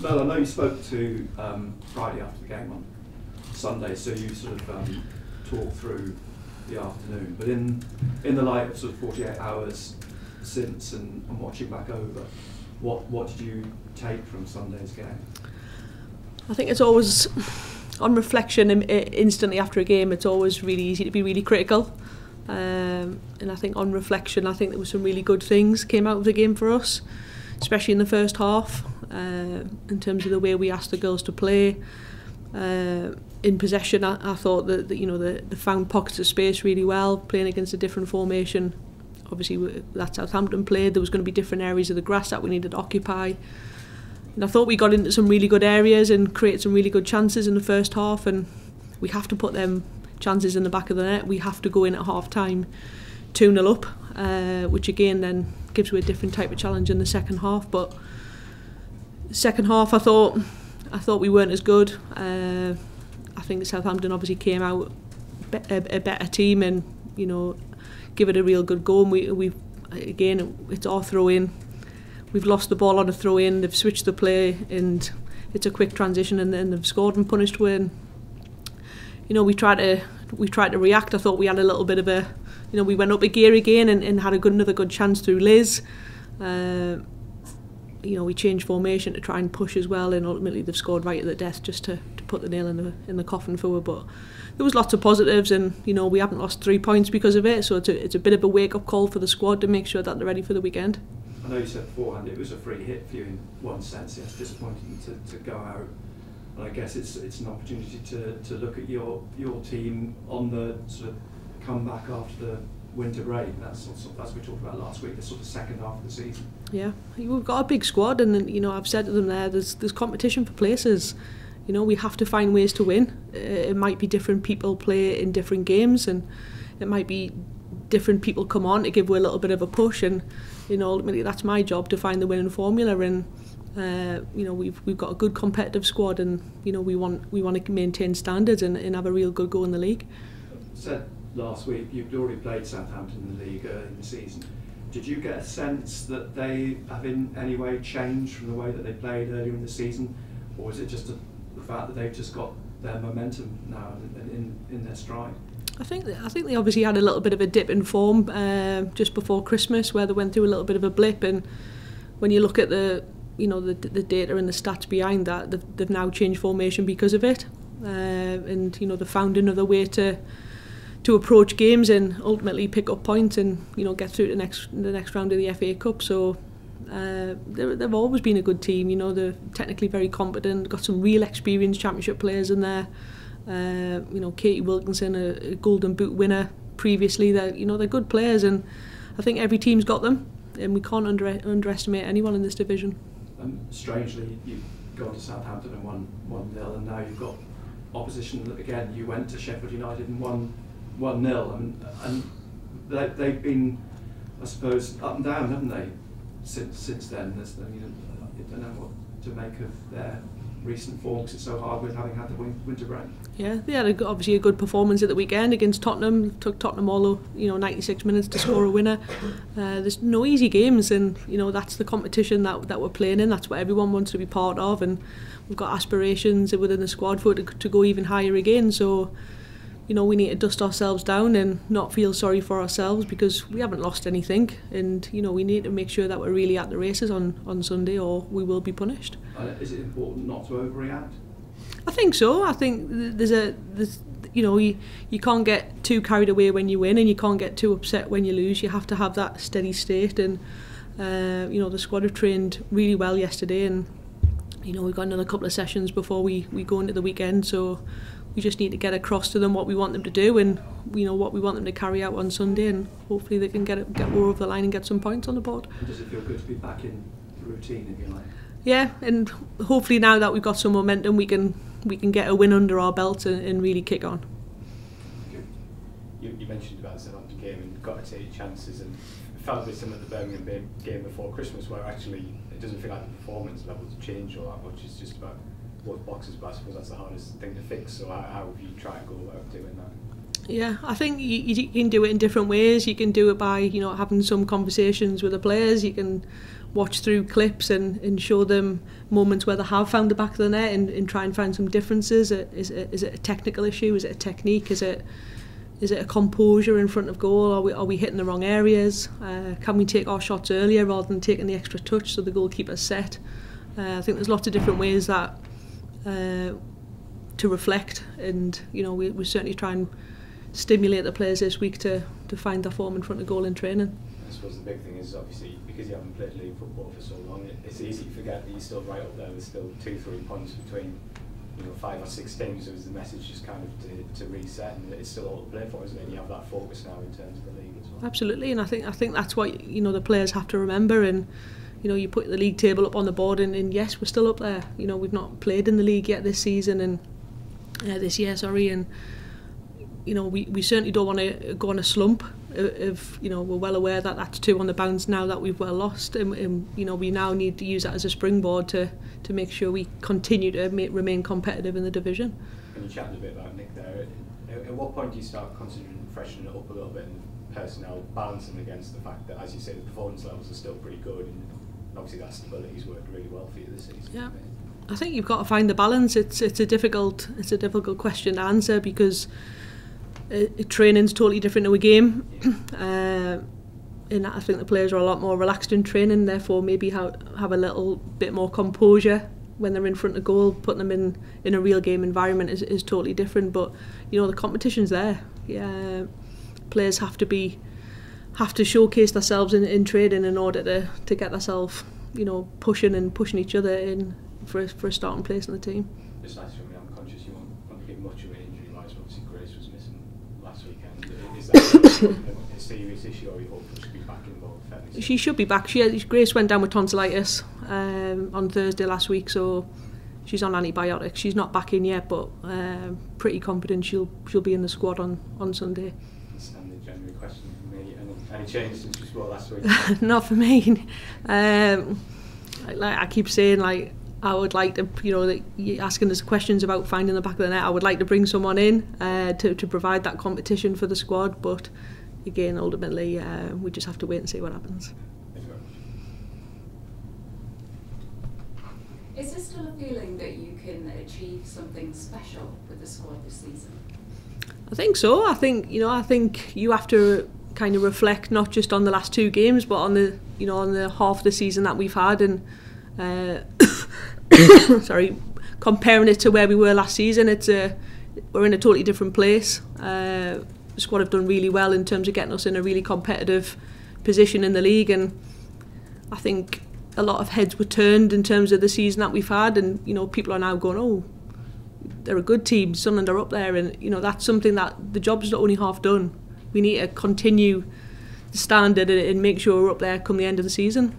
Mel, I know you spoke to Friday after the game on Sunday, so you sort of talked through the afternoon. But in the light of sort of 48 hours since and watching back over, what did you take from Sunday's game? I think it's always, on reflection, instantly after a game, it's always really easy to be really critical. And I think on reflection, I think there were some really good things came out of the game for us, especially in the first half, in terms of the way we asked the girls to play. In possession, I thought that they found pockets of space really well, playing against a different formation. Obviously, that Southampton played, there was going to be different areas of the grass that we needed to occupy. And I thought we got into some really good areas and created some really good chances in the first half, and we have to put them chances in the back of the net. We have to go in at half-time 2-0 up, which again then gives you a different type of challenge in the second half. But second half, I thought we weren't as good. I think Southampton obviously came out a better team and give it a real good go. And we again, it's our throw-in. We've lost the ball on a throw-in. They've switched the play and it's a quick transition, and then they've scored and punished win. We tried to react. I thought we had a little bit of a, we went up a gear again and had another good chance through Liz. We changed formation to try and push as well, and ultimately they've scored right at the death just to put the nail in the coffin for her. But there was lots of positives, and we haven't lost 3 points because of it. So it's a bit of a wake-up call for the squad to make sure that they're ready for the weekend. I know you said beforehand it was a free hit for you in one sense. It's disappointing to go out. And I guess it's an opportunity to look at your team on the sort of comeback after the winter break. That's what we talked about last week, the sort of second half of the season. Yeah, we've got a big squad, and I've said to them there's competition for places. We have to find ways to win. It might be different people play in different games, and it might be different people come on to give a little bit of a push, and ultimately that's my job to find the winning formula. And we've got a good competitive squad, and we want to maintain standards and have a real good go in the league. Said last week you'd already played Southampton in the league in the season. Did you get a sense that they have in any way changed from the way that they played earlier in the season, or is it just the fact that they've just got their momentum now and in their stride? I think they obviously had a little bit of a dip in form just before Christmas, where they went through a little bit of a blip, and when you look at the data and the stats behind that, they've now changed formation because of it, and they've found another way to approach games and ultimately pick up points and get through to the next round of the FA Cup. So they've always been a good team. They're technically very competent, got some real experienced Championship players in there. Katie Wilkinson, a Golden Boot winner previously. They're good players, and I think every team's got them, and we can't underestimate anyone in this division. Strangely, you've gone to Southampton and won 1-0, and now you've got opposition that again you went to Sheffield United and won 1-0, and they've been, I suppose, up and down, haven't they? Since then, I don't know what to make of their recent form, because it's so hard with having had the winter break. Yeah, they had obviously a good performance at the weekend against Tottenham. Took Tottenham all 96 minutes to score a winner. There's no easy games, and that's the competition that we're playing in. That's what everyone wants to be part of, and we've got aspirations within the squad for it to go even higher again. So we need to dust ourselves down and not feel sorry for ourselves, because we haven't lost anything, and we need to make sure that we're really at the races on Sunday, or we will be punished. Is it important not to overreact? I think so. I think you can't get too carried away when you win, and you can't get too upset when you lose. You have to have that steady state, and the squad have trained really well yesterday, and we've got another couple of sessions before we go into the weekend, so we just need to get across to them what we want them to do, and what we want them to carry out on Sunday, and hopefully they can get more over the line and get some points on the board. And does it feel good to be back in the routine, if you like? Yeah, and hopefully now that we've got some momentum, we can get a win under our belt and really kick on. You mentioned about the Southampton game and got to take your chances, and it felt a bit similar to the Birmingham game before Christmas, where actually it doesn't feel like the performance levels change all that much. It's just about what boxes, but I suppose that's the hardest thing to fix. So how have you tried to go about doing that? Yeah, I think you can do it in different ways. You can do it by having some conversations with the players. You can watch through clips and show them moments where they have found the back of the net and try and find some differences. Is it a technical issue? Is it a technique? Is it a composure in front of goal? Are we hitting the wrong areas? Can we take our shots earlier rather than taking the extra touch so the goalkeeper's set? I think there's lots of different ways that to reflect, and we certainly try and stimulate the players this week to find their form in front of goal in training. I suppose the big thing is obviously because you haven't played league football for so long, it's easy to forget that you're still right up there. There's still 2-3 points between 5 or 6 teams. So the message just kind of to reset, and it's still all to play for, isn't it? And you have that focus now in terms of the league as well. Absolutely, and I think that's what the players have to remember. And you put the league table up on the board, and yes, we're still up there. We've not played in the league yet this season and this year, and we certainly don't want to go on a slump. If we're well aware that that's 2 on the bounce now that we've well lost, and we now need to use that as a springboard to make sure we continue to remain competitive in the division. And you chatted a bit about Nick there. At what point do you start considering freshening it up a little bit and personnel balancing against the fact that, as you say, the performance levels are still pretty good, and obviously that stability's worked really well for you this season? Yeah, I think you've got to find the balance. It's a difficult question to answer because training's totally different to a game. And I think the players are a lot more relaxed in training, therefore maybe have a little bit more composure when they're in front of goal. Putting them in a real game environment is totally different, but the competition's there. Yeah, players have to showcase themselves in training in order to get themselves pushing each other in for a starting place in the team. Just last week, I'm conscious you won't give much of an injury wise. Obviously Grace was missing last weekend. Is that a serious issue, or you hope she'll be back involved? She should be back. Grace went down with tonsillitis on Thursday last week, so she's on antibiotics. She's not back in yet, but pretty confident she'll be in the squad on Sunday. Standard general question for me. Any change since you spoke last week? Not for me. I keep saying, I would like to, you're asking us questions about finding the back of the net. I would like to bring someone in to provide that competition for the squad, but again, ultimately, we just have to wait and see what happens. Thank you very much. Is there still a feeling that you can achieve something special with the squad this season? I think so. I think you have to kind of reflect not just on the last 2 games, but on the half of the season that we've had, and comparing it to where we were last season, we're in a totally different place. The squad have done really well in terms of getting us in a really competitive position in the league, and I think a lot of heads were turned in terms of the season that we've had, and people are now going, oh, they're a good team, Sunderland are up there, and that's something that the job's not only half done. We need to continue the standard and make sure we're up there come the end of the season.